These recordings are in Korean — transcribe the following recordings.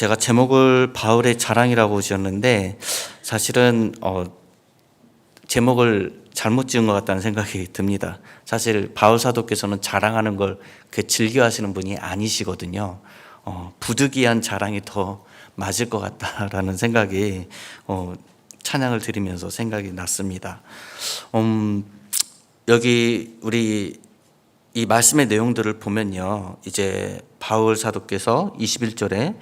제가 제목을 바울의 자랑이라고 지었는데 사실은 제목을 잘못 지은 것 같다는 생각이 듭니다. 사실 바울 사도께서는 자랑하는 걸 즐겨 하시는 분이 아니시거든요. 부득이한 자랑이 더 맞을 것 같다라는 생각이 찬양을 드리면서 생각이 났습니다. 여기 우리 이 말씀의 내용들을 보면요, 이제 바울 사도께서 21절에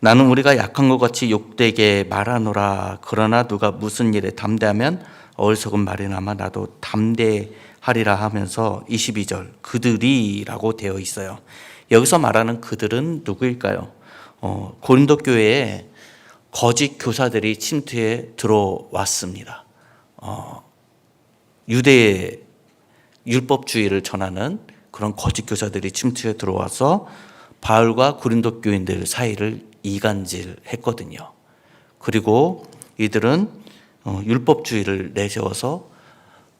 나는 우리가 약한 것 같이 욕되게 말하노라. 그러나 누가 무슨 일에 담대하면 어리석은 말이나마 나도 담대하리라 하면서 22절 그들이라고 되어 있어요. 여기서 말하는 그들은 누구일까요? 고린도 교회에 거짓 교사들이 침투해 들어왔습니다. 유대의 율법주의를 전하는 그런 거짓 교사들이 침투해 들어와서 바울과 고린도 교인들 사이를 이간질했거든요. 그리고 이들은 율법주의를 내세워서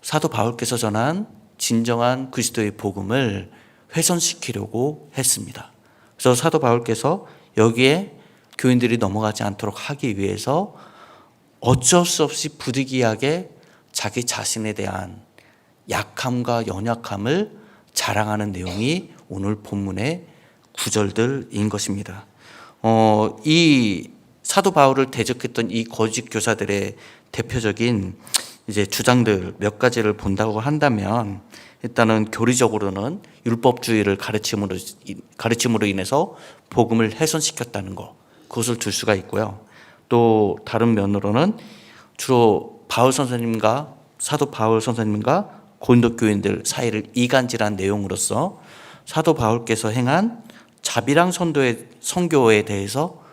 사도 바울께서 전한 진정한 그리스도의 복음을 훼손시키려고 했습니다. 그래서 사도 바울께서 여기에 교인들이 넘어가지 않도록 하기 위해서 어쩔 수 없이 부득이하게 자기 자신에 대한 약함과 연약함을 자랑하는 내용이 오늘 본문의 구절들인 것입니다. 이 사도 바울을 대적했던 이 거짓 교사들의 대표적인 이제 주장들 몇 가지를 본다고 한다면, 일단은 교리적으로는 율법주의를 가르침으로 인해서 복음을 훼손시켰다는 것, 그것을 들 수가 있고요. 또 다른 면으로는 주로 사도 바울 선생님과 고린도 교인들 사이를 이간질한 내용으로서 사도 바울께서 행한 자비랑 선교에 대해서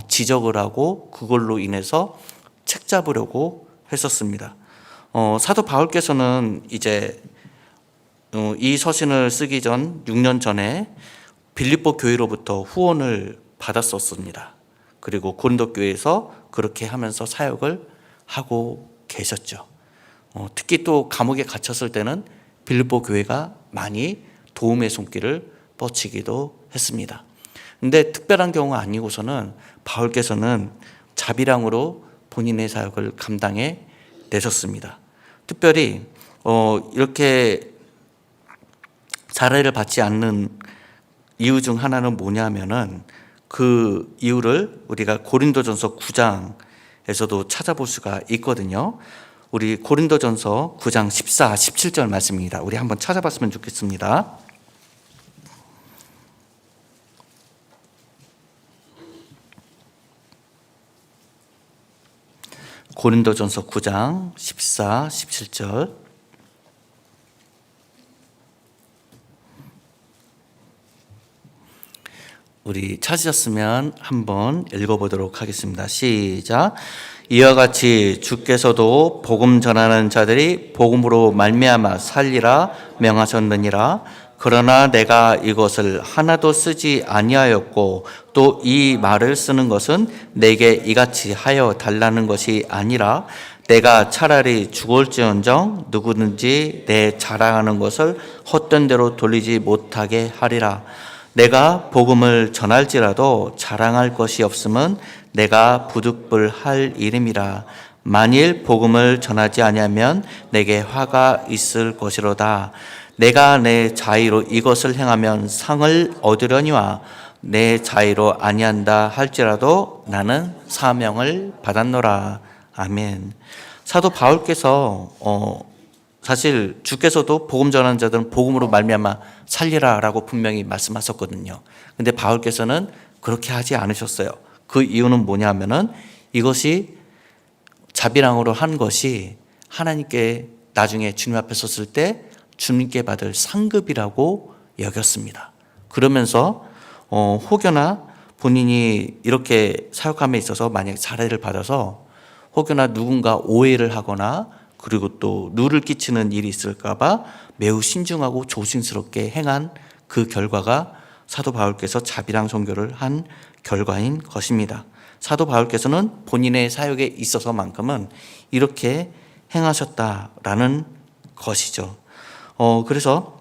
지적을 하고 그걸로 인해서 책 잡으려고 했었습니다. 사도 바울께서는 이제 이 서신을 쓰기 전 6년 전에 빌립보 교회로부터 후원을 받았었습니다. 그리고 고린도 교회에서 그렇게 하면서 사역을 하고 계셨죠. 특히 또 감옥에 갇혔을 때는 빌립보 교회가 많이 도움의 손길을 뻗치기도 했습니다. 근데 특별한 경우가 아니고서는 바울께서는 자비랑으로 본인의 사역을 감당해 내셨습니다. 특별히 이렇게 사례를 받지 않는 이유 중 하나는 뭐냐면은 그 이유를 우리가 고린도전서 9장에서도 찾아볼 수가 있거든요. 우리 고린도전서 9장 14, 17절 말씀입니다. 우리 한번 찾아봤으면 좋겠습니다. 고린도전서 9장 14, 17절. 우리 찾으셨으면 한번 읽어보도록 하겠습니다. 시작. 이와 같이 주께서도 복음 전하는 자들이 복음으로 말미암아 살리라 명하셨느니라. 그러나 내가 이것을 하나도 쓰지 아니하였고 또 이 말을 쓰는 것은 내게 이같이 하여 달라는 것이 아니라 내가 차라리 죽을지언정 누구든지 내 자랑하는 것을 헛된 대로 돌리지 못하게 하리라. 내가 복음을 전할지라도 자랑할 것이 없음은 내가 부득불할 일임이라. 만일 복음을 전하지 아니하면 내게 화가 있을 것이로다. 내가 내 자의로 이것을 행하면 상을 얻으려니와 내 자의로 아니한다 할지라도 나는 사명을 받았노라. 아멘. 사도 바울께서 사실 주께서도 복음 전하는 자들은 복음으로 말미암아 살리라라고 분명히 말씀하셨거든요. 근데 바울께서는 그렇게 하지 않으셨어요. 그 이유는 뭐냐면은 이것이 자비랑으로 한 것이 하나님께 나중에 주님 앞에 섰을 때 주님께 받을 상급이라고 여겼습니다. 그러면서 혹여나 본인이 이렇게 사역함에 있어서 만약 사례를 받아서 혹여나 누군가 오해를 하거나 그리고 또 누를 끼치는 일이 있을까봐 매우 신중하고 조심스럽게 행한 그 결과가 사도 바울께서 자비랑 선교를 한 결과인 것입니다. 사도 바울께서는 본인의 사역에 있어서만큼은 이렇게 행하셨다라는 것이죠. 그래서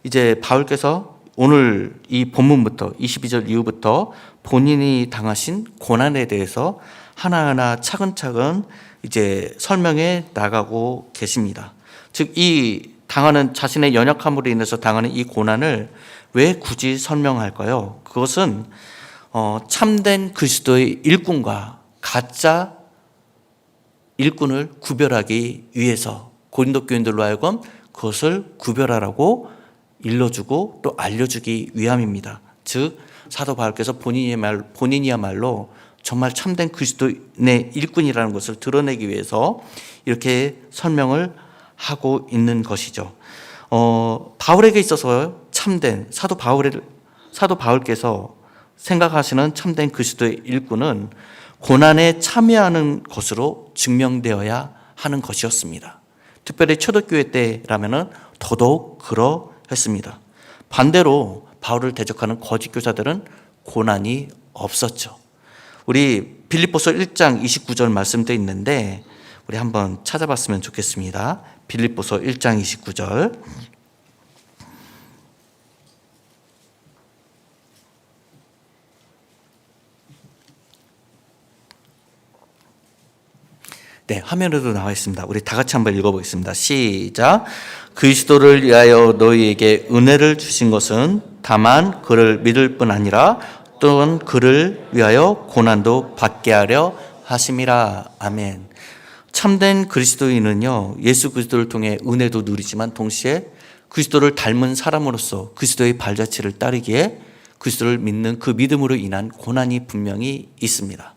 이제 바울께서 오늘 이 본문부터 22절 이후부터 본인이 당하신 고난에 대해서 하나하나 차근차근 이제 설명해 나가고 계십니다. 즉, 이 당하는 자신의 연약함으로 인해서 당하는 이 고난을 왜 굳이 설명할까요? 그것은 참된 그리스도의 일꾼과 가짜 일꾼을 구별하기 위해서 고린도 교인들로 하여금 그것을 구별하라고 일러주고 또 알려주기 위함입니다. 즉, 사도 바울께서 본인이야말로 정말 참된 그리스도의 일꾼이라는 것을 드러내기 위해서 이렇게 설명을 하고 있는 것이죠. 바울에게 있어서 참된 사도 바울께서 생각하시는 참된 그리스도의 일꾼은 고난에 참여하는 것으로 증명되어야 하는 것이었습니다. 특별히 초대교회 때라면은 더더욱 그러했습니다. 반대로 바울을 대적하는 거짓 교사들은 고난이 없었죠. 우리 빌립보서 1장 29절 말씀도 있는데 우리 한번 찾아봤으면 좋겠습니다. 빌립보서 1장 29절. 네, 화면에도 나와 있습니다. 우리 다 같이 한번 읽어보겠습니다. 시작. 그리스도를 위하여 너희에게 은혜를 주신 것은 다만 그를 믿을 뿐 아니라 또한 그를 위하여 고난도 받게 하려 하심이라. 아멘. 참된 그리스도인은요, 예수 그리스도를 통해 은혜도 누리지만 동시에 그리스도를 닮은 사람으로서 그리스도의 발자취를 따르기에 그리스도를 믿는 그 믿음으로 인한 고난이 분명히 있습니다.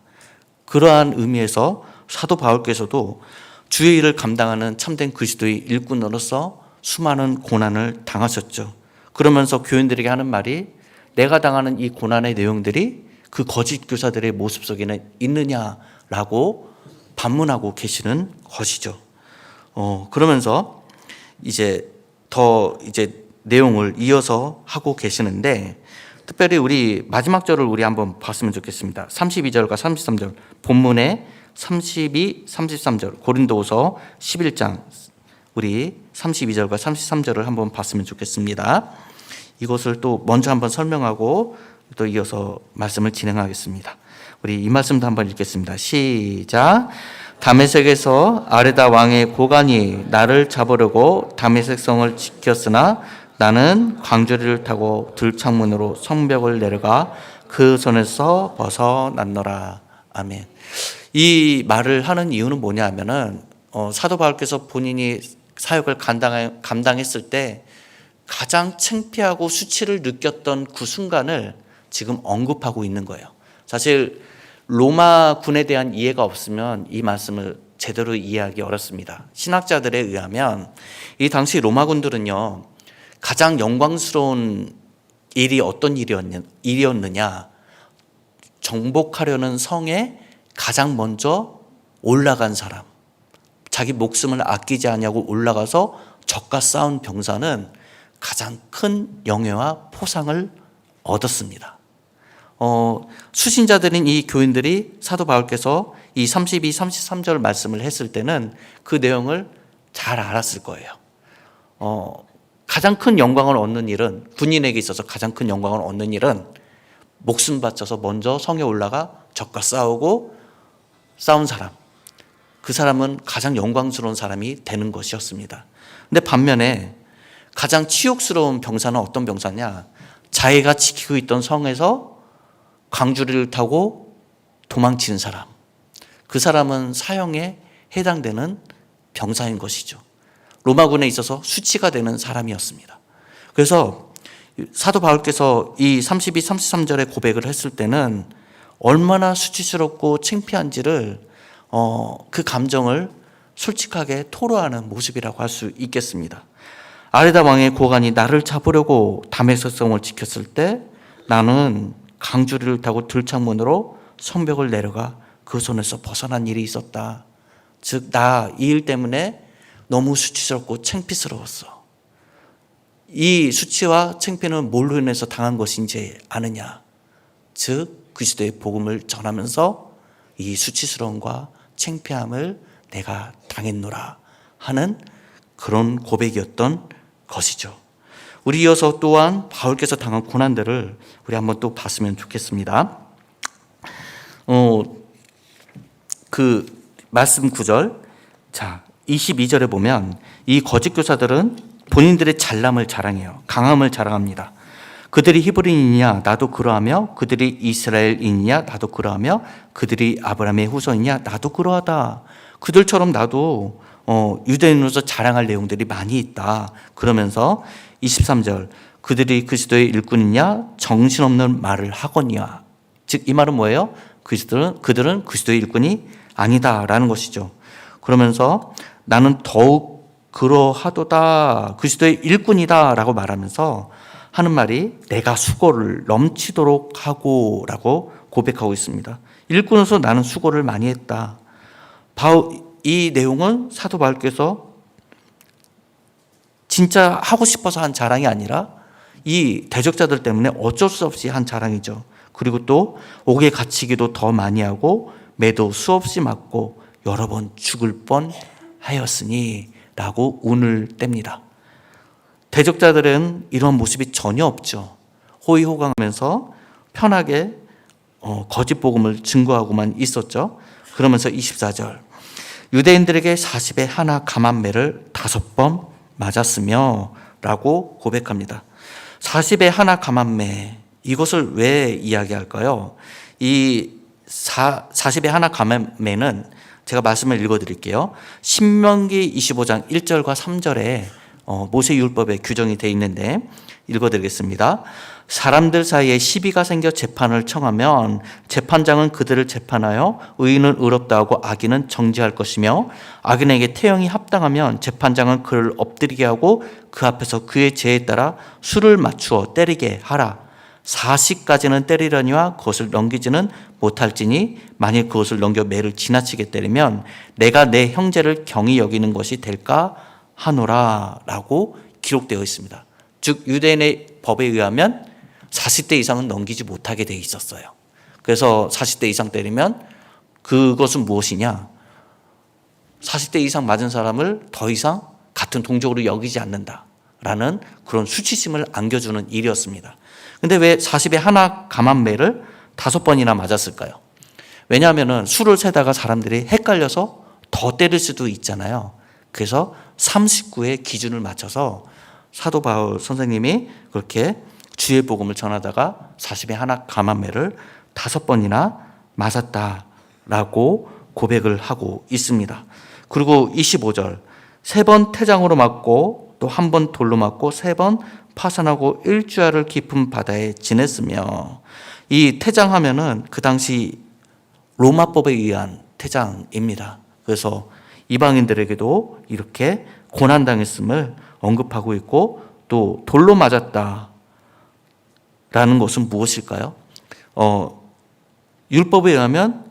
그러한 의미에서 사도 바울께서도 주의 일을 감당하는 참된 그리스도의 일꾼으로서 수많은 고난을 당하셨죠. 그러면서 교인들에게 하는 말이 내가 당하는 이 고난의 내용들이 그 거짓 교사들의 모습 속에는 있느냐라고 반문하고 계시는 것이죠. 그러면서 이제 더 내용을 이어서 하고 계시는데 특별히 우리 마지막 절을 우리 한번 봤으면 좋겠습니다. 32절과 33절 본문에 32, 33절 고린도후서 11장 우리 32절과 33절을 한번 봤으면 좋겠습니다. 이것을 또 먼저 한번 설명하고 또 이어서 말씀을 진행하겠습니다. 우리 이 말씀도 한번 읽겠습니다. 시작. 다메섹에서 아레다 왕의 고관이 나를 잡으려고 다메섹 성을 지켰으나 나는 광주리를 타고 들창문으로 성벽을 내려가 그 손에서 벗어났노라. 아멘. 이 말을 하는 이유는 뭐냐 하면은 사도 바울께서 본인이 사역을 감당했을 때 가장 창피하고 수치를 느꼈던 그 순간을 지금 언급하고 있는 거예요. 사실 로마 군에 대한 이해가 없으면 이 말씀을 제대로 이해하기 어렵습니다. 신학자들에 의하면 이 당시 로마군들은요, 가장 영광스러운 일이 어떤 일이었느냐, 정복하려는 성에 가장 먼저 올라간 사람, 자기 목숨을 아끼지 않냐고 올라가서 적과 싸운 병사는 가장 큰 영예와 포상을 얻었습니다. 수신자들인 이 교인들이 사도 바울께서 이 32, 33절 말씀을 했을 때는 그 내용을 잘 알았을 거예요. 가장 큰 영광을 얻는 일은, 군인에게 있어서 가장 큰 영광을 얻는 일은 목숨 바쳐서 먼저 성에 올라가 적과 싸우고 싸운 사람, 그 사람은 가장 영광스러운 사람이 되는 것이었습니다. 근데 반면에 가장 치욕스러운 병사는 어떤 병사냐? 자기가 지키고 있던 성에서 광주리를 타고 도망치는 사람, 그 사람은 사형에 해당되는 병사인 것이죠. 로마군에 있어서 수치가 되는 사람이었습니다. 그래서 사도 바울께서 이 32, 33절의 고백을 했을 때는 얼마나 수치스럽고 창피한지를 그 감정을 솔직하게 토로하는 모습이라고 할 수 있겠습니다. 아레다 왕의 고관이 나를 잡으려고 다메섹 성을 지켰을 때 나는 강주리를 타고 들창문으로 성벽을 내려가 그 손에서 벗어난 일이 있었다. 즉, 나 이 일 때문에 너무 수치스럽고 창피스러웠어. 이 수치와 창피는 뭘로 인해서 당한 것인지 아느냐? 즉, 그리스도의 복음을 전하면서 이 수치스러움과 창피함을 내가 당했노라 하는 그런 고백이었던 것이죠. 우리 이어서 또한 바울께서 당한 고난들을 우리 한번 또 봤으면 좋겠습니다. 그 말씀 9절, 자 22절에 보면 이 거짓 교사들은 본인들의 잘남을 자랑해요. 강함을 자랑합니다. 그들이 히브리인이냐 나도 그러하며, 그들이 이스라엘인이냐 나도 그러하며, 그들이 아브라함의 후손이냐 나도 그러하다. 그들처럼 나도 유대인으로서 자랑할 내용들이 많이 있다. 그러면서 23절, 그들이 그리스도의 일꾼이냐 정신없는 말을 하거니와. 즉 이 말은 뭐예요? 그들은 그리스도의 일꾼이 아니다라는 것이죠. 그러면서 나는 더욱 그러하도다, 그리스도의 일꾼이다라고 말하면서 하는 말이 내가 수고를 넘치도록 하고 라고 고백하고 있습니다. 일꾼으로서 나는 수고를 많이 했다. 이 내용은 사도 바울께서 진짜 하고 싶어서 한 자랑이 아니라 이 대적자들 때문에 어쩔 수 없이 한 자랑이죠. 그리고 또 옥에 갇히기도 더 많이 하고 매도 수없이 맞고 여러 번 죽을 뻔하였으니 라고 운을 뗍니다. 대적자들은 이런 모습이 전혀 없죠. 호의호강하면서 편하게 거짓 복음을 증거하고만 있었죠. 그러면서 24절, 유대인들에게 40에 하나 감한 매를 5번 맞았으며 라고 고백합니다. 40에 하나 감한 매, 이것을 왜 이야기할까요? 이 40에 하나 감한 매는 제가 말씀을 읽어드릴게요. 신명기 25장 1절과 3절에 모세율법에 규정이 되어 있는데 읽어드리겠습니다. 사람들 사이에 시비가 생겨 재판을 청하면 재판장은 그들을 재판하여 의인은 의롭다 하고 악인은 정죄할 것이며, 악인에게 태형이 합당하면 재판장은 그를 엎드리게 하고 그 앞에서 그의 죄에 따라 수를 맞추어 때리게 하라. 40까지는 때리려니와 그것을 넘기지는 못할지니 만일 그것을 넘겨 매를 지나치게 때리면 내가 내 형제를 경히 여기는 것이 될까 하노라 라고 기록되어 있습니다. 즉 유대인의 법에 의하면 40대 이상은 넘기지 못하게 되어 있었어요. 그래서 40대 이상 때리면 그것은 무엇이냐, 40대 이상 맞은 사람을 더 이상 같은 동족으로 여기지 않는다라는 그런 수치심을 안겨주는 일이었습니다. 근데 왜 40에 하나 감한 매를 5번이나 맞았을까요? 왜냐하면 수를 세다가 사람들이 헷갈려서 더 때릴 수도 있잖아요. 그래서 39의 기준을 맞춰서 사도 바울 선생님이 그렇게 주의 복음을 전하다가 40에 하나 감한 매를 5번이나 맞았다라고 고백을 하고 있습니다. 그리고 25절, 3번 태장으로 맞고 또 1번 돌로 맞고 3번 파산하고 일주야를 깊은 바다에 지냈으며, 이 태장하면은 그 당시 로마법에 의한 태장입니다. 그래서 이방인들에게도 이렇게 고난당했음을 언급하고 있고, 또 돌로 맞았다라는 것은 무엇일까요? 율법에 의하면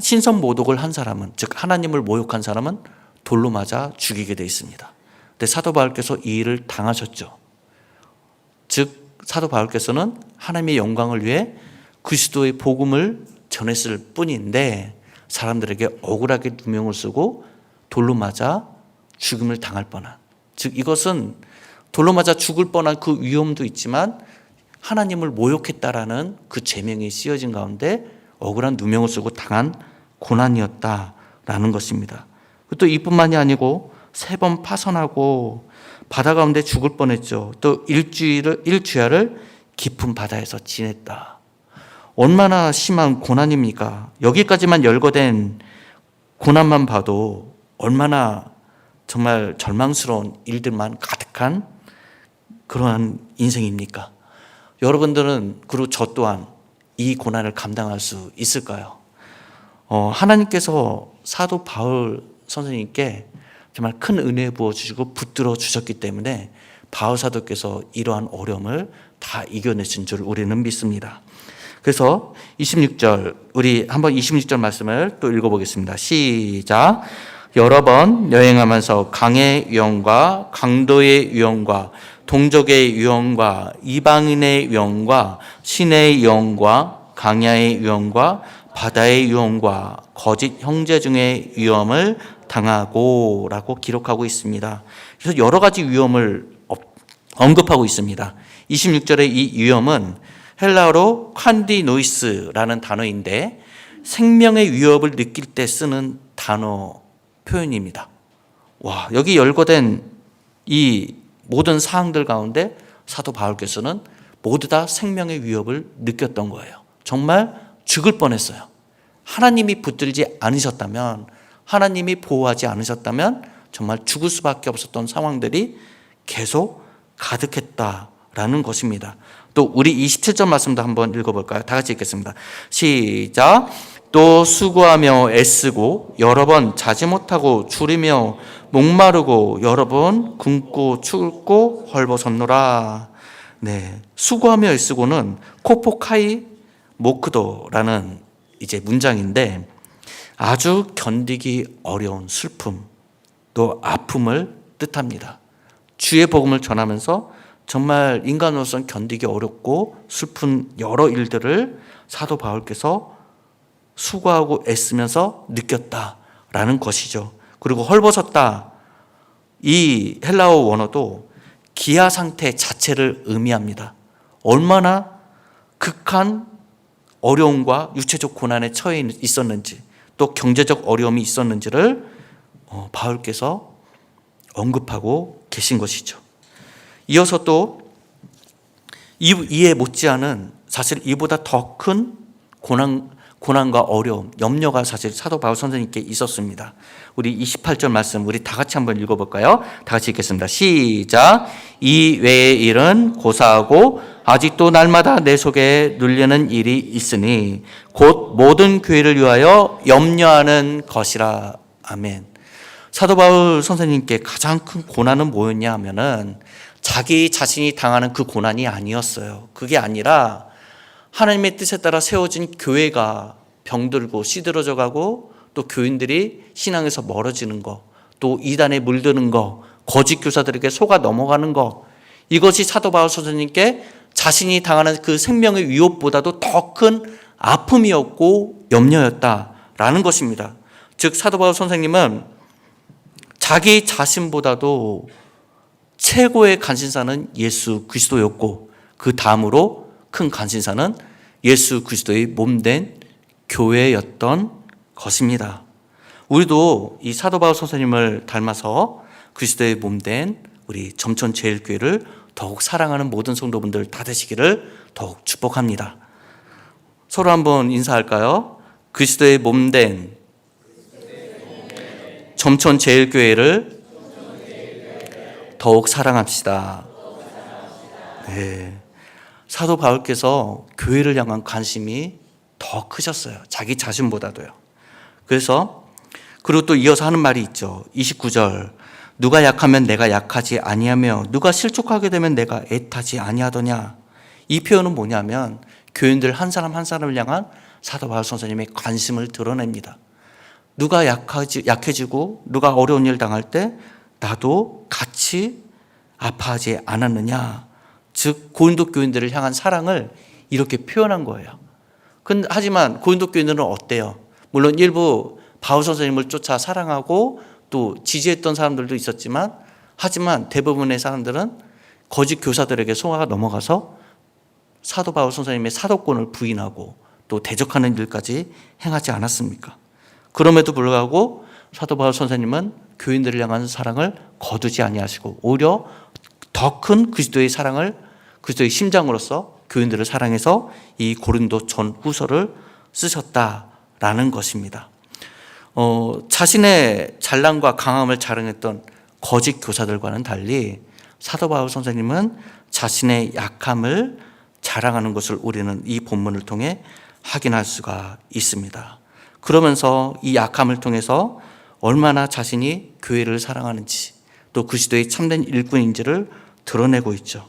신성 모독을 한 사람은, 즉 하나님을 모욕한 사람은 돌로 맞아 죽이게 되어 있습니다. 근데 사도 바울께서 이 일을 당하셨죠. 즉 사도 바울께서는 하나님의 영광을 위해 그리스도의 복음을 전했을 뿐인데 사람들에게 억울하게 누명을 쓰고 돌로 맞아 죽음을 당할 뻔한, 즉 이것은 돌로 맞아 죽을 뻔한 그 위험도 있지만 하나님을 모욕했다라는 그 제명이 씌어진 가운데 억울한 누명을 쓰고 당한 고난이었다라는 것입니다. 또 이뿐만이 아니고 3번 파선하고 바다 가운데 죽을 뻔했죠. 또 일주야를 깊은 바다에서 지냈다. 얼마나 심한 고난입니까? 여기까지만 열거된 고난만 봐도 얼마나 정말 절망스러운 일들만 가득한 그러한 인생입니까? 여러분들은, 그리고 저 또한 이 고난을 감당할 수 있을까요? 하나님께서 사도 바울 선생님께 정말 큰 은혜 부어주시고 붙들어 주셨기 때문에 바울 사도께서 이러한 어려움을 다 이겨내신 줄 우리는 믿습니다. 그래서 26절, 우리 한번 26절 말씀을 또 읽어보겠습니다. 시작. 여러 번 여행하면서 강의 위험과 강도의 위험과 동족의 위험과 이방인의 위험과 신의 위험과 강야의 위험과 바다의 위험과 거짓 형제 중의 위험을 당하고 라고 기록하고 있습니다. 그래서 여러 가지 위험을 언급하고 있습니다. 26절의 이 위험은 헬라어로 칸디노이스라는 단어인데 생명의 위협을 느낄 때 쓰는 단어 표현입니다. 와, 여기 열거된 이 모든 사항들 가운데 사도 바울께서는 모두 다 생명의 위협을 느꼈던 거예요. 정말 죽을 뻔했어요. 하나님이 붙들지 않으셨다면, 하나님이 보호하지 않으셨다면 정말 죽을 수밖에 없었던 상황들이 계속 가득했다라는 것입니다. 또 우리 27절 말씀도 한번 읽어볼까요? 다 같이 읽겠습니다. 시작. 또 수고하며 애쓰고 여러 번 자지 못하고 줄이며 목마르고 여러 번 굶고 춥고 헐벗었노라. 네, 수고하며 애쓰고는 코포카이 모크도라는 이제 문장인데 아주 견디기 어려운 슬픔 또 아픔을 뜻합니다. 주의 복음을 전하면서 정말 인간으로서는 견디기 어렵고 슬픈 여러 일들을 사도 바울께서 수고하고 애쓰면서 느꼈다라는 것이죠. 그리고 헐벗었다. 이 헬라어 원어도 기아 상태 자체를 의미합니다. 얼마나 극한 어려움과 육체적 고난에 처해 있었는지 또 경제적 어려움이 있었는지를 바울께서 언급하고 계신 것이죠. 이어서 또 이에 못지않은 사실 이보다 더 큰 고난과 어려움, 염려가 사실 사도 바울 선생님께 있었습니다. 우리 28절 말씀 우리 다 같이 한번 읽어볼까요? 다 같이 읽겠습니다. 시작. 이 외의 일은 고사하고 아직도 날마다 내 속에 눌리는 일이 있으니 곧 모든 교회를 위하여 염려하는 것이라. 아멘. 사도 바울 선생님께 가장 큰 고난은 뭐였냐 하면은 자기 자신이 당하는 그 고난이 아니었어요. 그게 아니라 하나님의 뜻에 따라 세워진 교회가 병들고 시들어져 가고 또 교인들이 신앙에서 멀어지는 거, 또 이단에 물드는 거, 거짓 교사들에게 속아 넘어가는 거, 이것이 사도 바울 선생님께 자신이 당하는 그 생명의 위협보다도 더 큰 아픔이었고 염려였다라는 것입니다. 즉 사도 바울 선생님은 자기 자신보다도 최고의 간신사는 예수 그리스도였고 그 다음으로 큰 간신사는 예수 그리스도의 몸된 교회였던 것입니다. 우리도 이 사도 바울 선생님을 닮아서 그리스도의 몸된 우리 점천제일교회를 더욱 사랑하는 모든 성도분들 다 되시기를 더욱 축복합니다. 서로 한번 인사할까요? 그리스도의 몸된 점천제일교회를 더욱 사랑합시다. 네. 사도 바울께서 교회를 향한 관심이 더 크셨어요. 자기 자신보다도요. 그리고 또 이어서 하는 말이 있죠. 29절. 누가 약하면 내가 약하지 아니하며 누가 실족하게 되면 내가 애타지 아니하더냐. 이 표현은 뭐냐면 교인들 한 사람 한 사람을 향한 사도 바울 선생님의 관심을 드러냅니다. 누가 약해지고 누가 어려운 일 당할 때 나도 같이 아파하지 않았느냐. 즉 고린도 교인들을 향한 사랑을 이렇게 표현한 거예요. 하지만 고린도 교인들은 어때요? 물론 일부 바울 선생님을 쫓아 사랑하고 또 지지했던 사람들도 있었지만 하지만 대부분의 사람들은 거짓 교사들에게 속아가 넘어가서 사도 바울 선생님의 사도권을 부인하고 또 대적하는 일까지 행하지 않았습니까? 그럼에도 불구하고 사도 바울 선생님은 교인들을 향한 사랑을 거두지 아니하시고 오히려 더 큰 그리스도의 사랑을 그리스도의 심장으로서 교인들을 사랑해서 이 고린도 전후서를 쓰셨다라는 것입니다. 자신의 잘남과 강함을 자랑했던 거짓 교사들과는 달리 사도 바울 선생님은 자신의 약함을 자랑하는 것을 우리는 이 본문을 통해 확인할 수가 있습니다. 그러면서 이 약함을 통해서 얼마나 자신이 교회를 사랑하는지 또 그리스도의 참된 일꾼인지를 드러내고 있죠.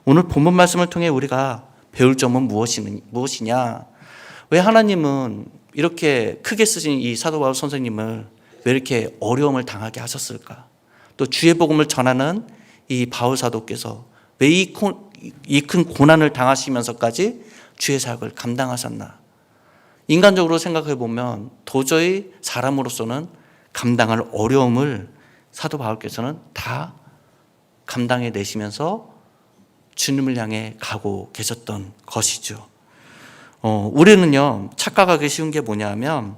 오늘 본문 말씀을 통해 우리가 배울 점은 무엇이냐? 왜 하나님은 이렇게 크게 쓰신 이 사도 바울 선생님을 왜 이렇게 어려움을 당하게 하셨을까? 또 주의 복음을 전하는 이 바울 사도께서 왜 이 큰 고난을 당하시면서까지 주의 사역을 감당하셨나? 인간적으로 생각해 보면 도저히 사람으로서는 감당할 어려움을 사도 바울께서는 다 감당해 내시면서 주님을 향해 가고 계셨던 것이죠. 우리는요, 착각하기 쉬운 게 뭐냐면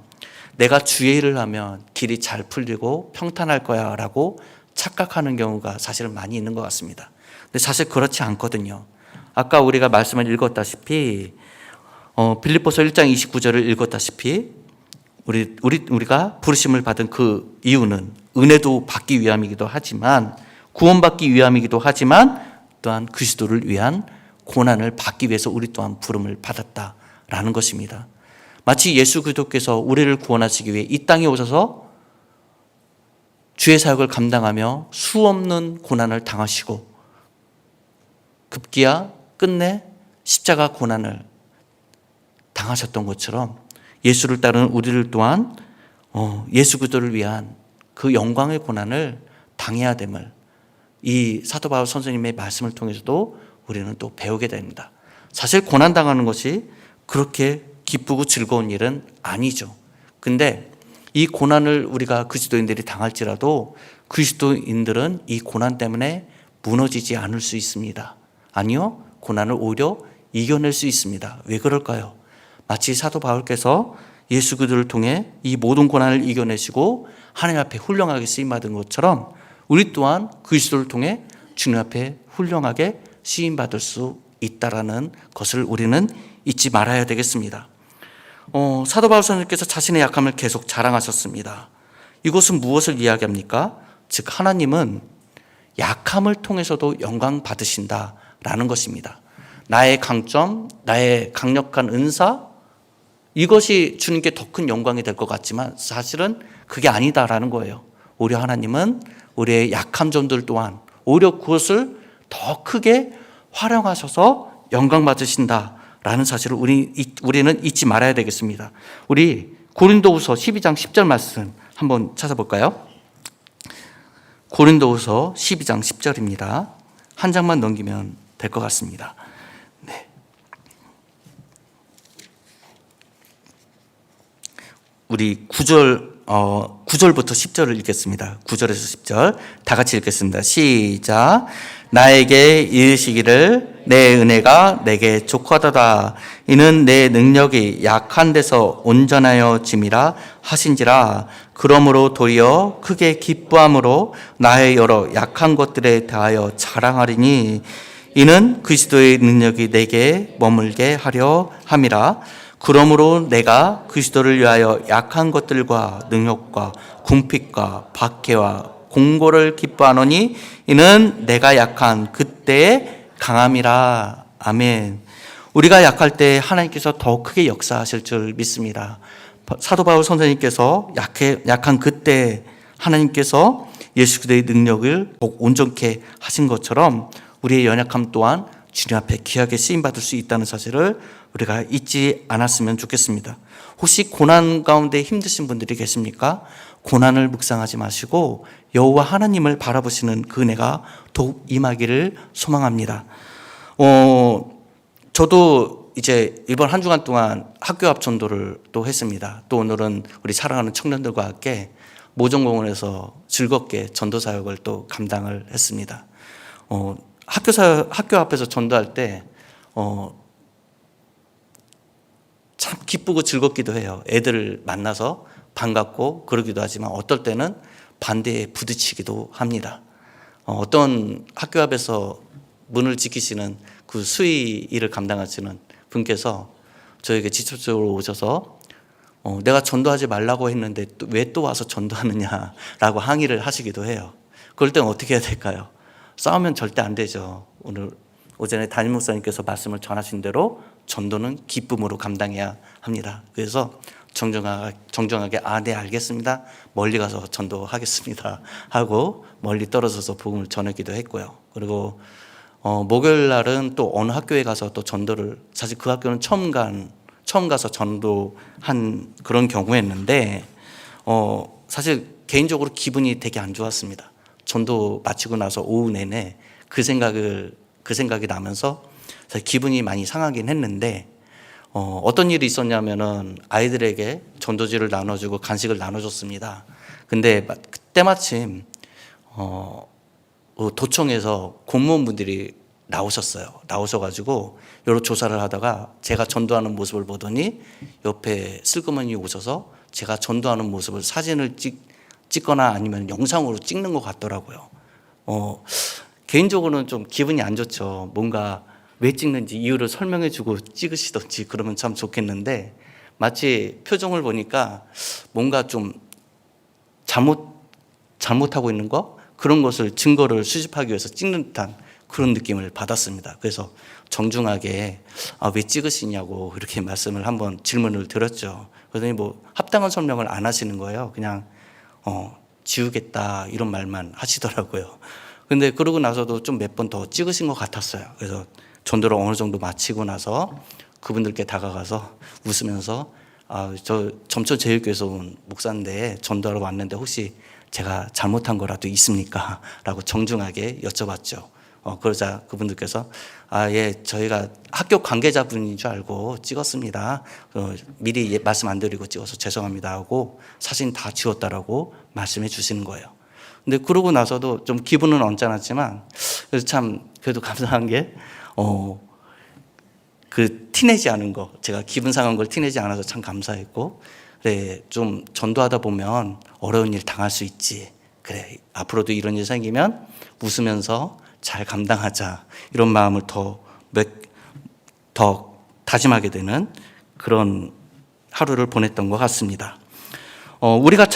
내가 주의 일을 하면 길이 잘 풀리고 평탄할 거야 라고 착각하는 경우가 사실은 많이 있는 것 같습니다. 근데 사실 그렇지 않거든요. 아까 우리가 말씀을 읽었다시피 빌립보서 1장 29절을 읽었다시피 우리가 부르심을 받은 그 이유는 은혜도 받기 위함이기도 하지만 구원받기 위함이기도 하지만 또한 그리스도를 위한 고난을 받기 위해서 우리 또한 부름을 받았다라는 것입니다. 마치 예수 그리스도께서 우리를 구원하시기 위해 이 땅에 오셔서 주의 사역을 감당하며 수없는 고난을 당하시고 급기야 끝내 십자가 고난을 당하셨던 것처럼 예수를 따르는 우리를 또한 예수 그리스도를 위한 그 영광의 고난을 당해야 됨을 이 사도 바울 선생님의 말씀을 통해서도 우리는 또 배우게 됩니다. 사실 고난당하는 것이 그렇게 기쁘고 즐거운 일은 아니죠. 근데 이 고난을 우리가 그리스도인들이 당할지라도 그리스도인들은 이 고난 때문에 무너지지 않을 수 있습니다. 아니요, 고난을 오히려 이겨낼 수 있습니다. 왜 그럴까요? 마치 사도 바울께서 예수 그리스도를 통해 이 모든 고난을 이겨내시고 하나님 앞에 훌륭하게 쓰임받은 것처럼 우리 또한 그리스도를 통해 주님 앞에 훌륭하게 쓰임받을 수 있다라는 것을 우리는 잊지 말아야 되겠습니다. 사도 바울 선생님께서 자신의 약함을 계속 자랑하셨습니다. 이것은 무엇을 이야기합니까? 즉 하나님은 약함을 통해서도 영광 받으신다라는 것입니다. 나의 강점, 나의 강력한 은사, 이것이 주님께 더 큰 영광이 될 것 같지만 사실은 그게 아니다라는 거예요. 오히려 하나님은 우리의 약한 점들 또한 오히려 그것을 더 크게 활용하셔서 영광 받으신다라는 사실을 우리는 잊지 말아야 되겠습니다. 우리 고린도후서 12장 10절 말씀 한번 찾아볼까요? 고린도후서 12장 10절입니다. 한 장만 넘기면 될 것 같습니다. 네. 우리 9절부터 10절을 읽겠습니다. 9절에서 10절 다 같이 읽겠습니다. 시작. 나에게 이르시기를 내 은혜가 내게 족하도다. 이는 내 능력이 약한 데서 온전하여 짐이라 하신지라. 그러므로 도리어 크게 기뻐함으로 나의 여러 약한 것들에 대하여 자랑하리니 이는 그리스도의 능력이 내게 머물게 하려 함이라. 그러므로 내가 그리스도를 위하여 약한 것들과 능력과 궁핍과 박해와 공고를 기뻐하노니 이는 내가 약한 그때의 강함이라. 아멘. 우리가 약할 때 하나님께서 더 크게 역사하실 줄 믿습니다. 사도 바울 선생님께서 약한 그때 하나님께서 예수 그리스도의 능력을 꼭 온전케 하신 것처럼 우리의 연약함 또한 주님 앞에 귀하게 쓰임받을 수 있다는 사실을 우리가 잊지 않았으면 좋겠습니다. 혹시 고난 가운데 힘드신 분들이 계십니까? 고난을 묵상하지 마시고 여호와 하나님을 바라보시는 그 은혜가 더욱 임하기를 소망합니다. 저도 이제 이번 한 주간 동안 학교 앞 전도를 또 했습니다. 또 오늘은 우리 사랑하는 청년들과 함께 모종공원에서 즐겁게 전도 사역을 또 감당을 했습니다. 학교 앞에서 전도할 때 참 기쁘고 즐겁기도 해요. 애들을 만나서 반갑고 그러기도 하지만 어떨 때는 반대에 부딪히기도 합니다. 어떤 학교 앞에서 문을 지키시는 그 수의 일을 감당하시는 분께서 저에게 직접적으로 오셔서 내가 전도하지 말라고 했는데 왜 또 와서 전도하느냐라고 항의를 하시기도 해요. 그럴 때는 어떻게 해야 될까요? 싸우면 절대 안 되죠. 오늘 오전에 담임 목사님께서 말씀을 전하신 대로 전도는 기쁨으로 감당해야 합니다. 그래서 정정하게 네 알겠습니다. 멀리 가서 전도하겠습니다 하고 멀리 떨어져서 복음을 전하기도 했고요. 그리고 목요일 날은 또 어느 학교에 가서 또 전도를, 사실 그 학교는 처음 가서 전도한 그런 경우였는데 사실 개인적으로 기분이 되게 안 좋았습니다. 전도 마치고 나서 오후 내내 그 생각이 나면서 사실 기분이 많이 상하긴 했는데 어떤 일이 있었냐면은 아이들에게 전도지를 나눠주고 간식을 나눠줬습니다. 근데 그때 마침 도청에서 공무원분들이 나오셔가지고 여러 조사를 하다가 제가 전도하는 모습을 보더니 옆에 슬그머니 오셔서 제가 전도하는 모습을 사진을 찍거나 아니면 영상으로 찍는 것 같더라고요. 개인적으로는 좀 기분이 안 좋죠. 뭔가 왜 찍는지 이유를 설명해주고 찍으시던지 그러면 참 좋겠는데, 마치 표정을 보니까 뭔가 좀 잘못하고 있는 거, 그런 것을 증거를 수집하기 위해서 찍는 듯한 그런 느낌을 받았습니다. 그래서 정중하게 왜 찍으시냐고 이렇게 말씀을 한번 질문을 드렸죠. 그러더니 뭐 합당한 설명을 안 하시는 거예요. 그냥 지우겠다 이런 말만 하시더라고요. 근데 그러고 나서도 좀 몇 번 더 찍으신 것 같았어요. 그래서 전도를 어느 정도 마치고 나서 그분들께 다가가서 웃으면서 저 점천제일교회에서 온 목사인데 전도하러 왔는데 혹시 제가 잘못한 거라도 있습니까? 라고 정중하게 여쭤봤죠. 그러자 그분들께서 예, 저희가 학교 관계자분인 줄 알고 찍었습니다. 미리 말씀 안 드리고 찍어서 죄송합니다 하고 사진 다 지웠다라고 말씀해 주시는 거예요. 근데 그러고 나서도 좀 기분은 언짢았지만 그래서 참 그래도 감사한 게 그 티내지 않은 거, 제가 기분 상한 걸 티내지 않아서 참 감사했고, 그래 좀 전도하다 보면 어려운 일 당할 수 있지, 그래 앞으로도 이런 일 생기면 웃으면서 잘 감당하자, 이런 마음을 더 다짐하게 되는 그런 하루를 보냈던 것 같습니다. 우리가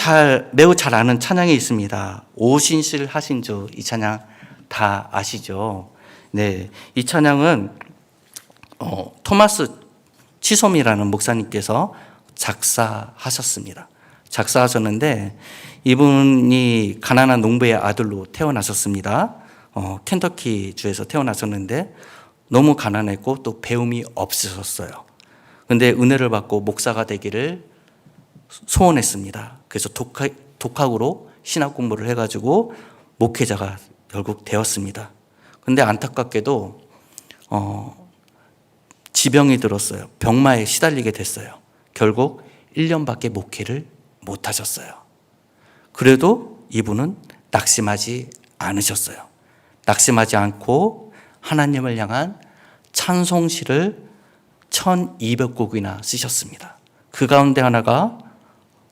매우 잘 아는 찬양이 있습니다. 오신실 하신주, 이 찬양 다 아시죠? 네, 이 찬양은 토마스 치솜이라는 목사님께서 작사하셨습니다. 작사하셨는데 이분이 가난한 농부의 아들로 태어나셨습니다. 켄터키 주에서 태어나셨는데 너무 가난했고 또 배움이 없으셨어요. 근데 은혜를 받고 목사가 되기를 소원했습니다. 그래서 독학으로 신학 공부를 해가지고 목회자가 결국 되었습니다. 근데 안타깝게도 지병이 들었어요. 병마에 시달리게 됐어요. 결국 1년밖에 목회를 못 하셨어요. 그래도 이분은 낙심하지 않으셨어요. 낙심하지 않고 하나님을 향한 찬송시를 1200곡이나 쓰셨습니다. 그 가운데 하나가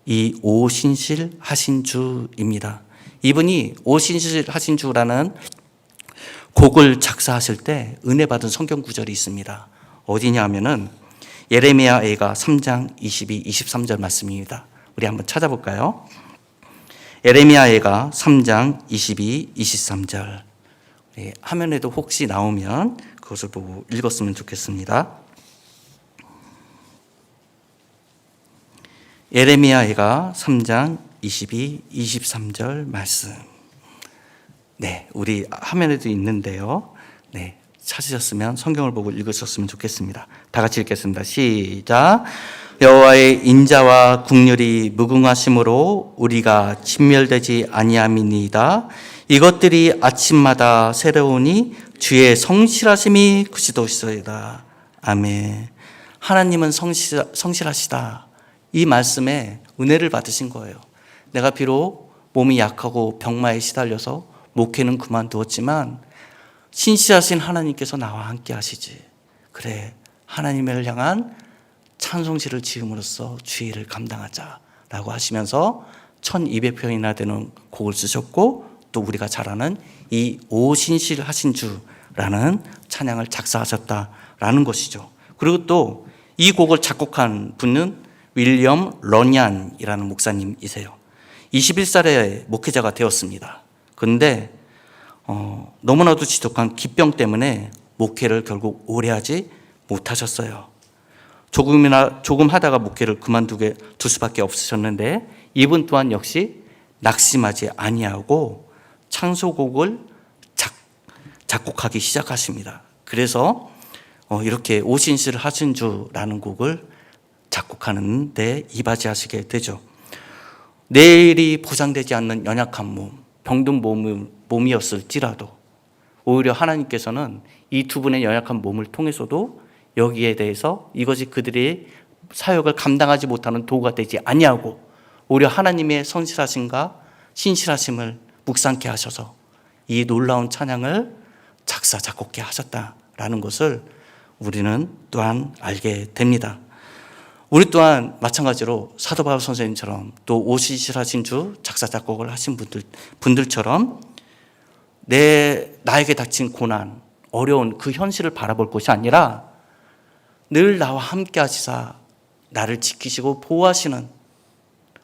이 오신실 하신주입니다. 이분이 오신실 하신주라는 곡을 작사하실 때 은혜 받은 성경 구절이 있습니다. 어디냐 하면은 예레미야애가 3장 22, 23절 말씀입니다. 우리 한번 찾아볼까요? 예레미야애가 3장 22, 23절. 화면에도 혹시 나오면 그것을 보고 읽었으면 좋겠습니다. 예레미야애가 3장 22, 23절 말씀. 네, 우리 화면에도 있는데요. 네, 찾으셨으면 성경을 보고 읽으셨으면 좋겠습니다. 다 같이 읽겠습니다. 시작. 여호와의 인자와 국률이 무궁하심으로 우리가 진멸되지 아니함이니이다. 이것들이 아침마다 새로우니 주의 성실하심이 그치도시소이다. 아멘. 하나님은 성실하시다. 이 말씀에 은혜를 받으신 거예요. 내가 비록 몸이 약하고 병마에 시달려서 목회는 그만두었지만 신실하신 하나님께서 나와 함께 하시지. 그래, 하나님을 향한 찬송시를 지음으로써 주의 일을 감당하자라고 하시면서 1200편이나 되는 곡을 쓰셨고, 또 우리가 잘 아는 이 오신실 하신 주라는 찬양을 작사하셨다라는 것이죠. 그리고 또 이 곡을 작곡한 분은 윌리엄 러니안이라는 목사님이세요. 21살에 목회자가 되었습니다. 그런데 너무나도 지독한 기병 때문에 목회를 결국 오래 하지 못하셨어요. 조금 하다가 목회를 그만두게 둘 수밖에 없으셨는데, 이분 또한 역시 낙심하지 아니하고 찬송곡을 작곡하기 시작하십니다. 그래서 이렇게 오신실 하신 주라는 곡을 작곡하는 데 이바지하시게 되죠. 내일이 보장되지 않는 연약한 몸, 병든 몸이었을지라도 오히려 하나님께서는 이 두 분의 연약한 몸을 통해서도 여기에 대해서 이것이 그들의 사역을 감당하지 못하는 도구가 되지 아니하고 오히려 하나님의 성실하심과 신실하심을 묵상케 하셔서 이 놀라운 찬양을 작사 작곡해 하셨다라는 것을 우리는 또한 알게 됩니다. 우리 또한 마찬가지로 사도 바울 선생님처럼 또 오시시라신 주 작사 작곡을 하신 분들처럼 나에게 닥친 고난, 어려운 그 현실을 바라볼 것이 아니라 늘 나와 함께 하시사 나를 지키시고 보호하시는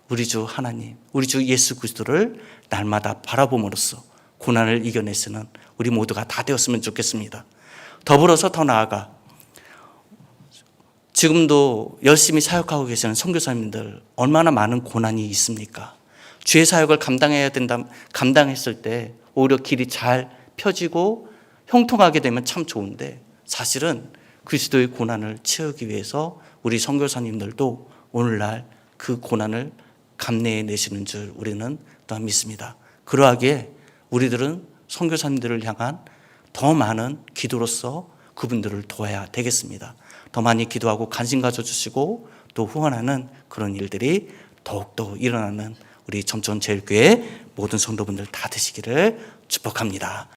우리 주 하나님, 우리 주 예수 그리스도를 날마다 바라봄으로써 고난을 이겨내시는 우리 모두가 다 되었으면 좋겠습니다. 더불어서 더 나아가 지금도 열심히 사역하고 계시는 선교사님들 얼마나 많은 고난이 있습니까? 주의 사역을 감당했을 때 오히려 길이 잘 펴지고 형통하게 되면 참 좋은데 사실은 그리스도의 고난을 채우기 위해서 우리 선교사님들도 오늘날 그 고난을 감내해 내시는 줄 우리는 또한 믿습니다. 그러하기에 우리들은 선교사님들을 향한 더 많은 기도로서 그분들을 도와야 되겠습니다. 더 많이 기도하고 관심 가져주시고 또 후원하는 그런 일들이 더욱더 일어나는 우리 점천제일교회 모든 성도분들 다 되시기를 축복합니다.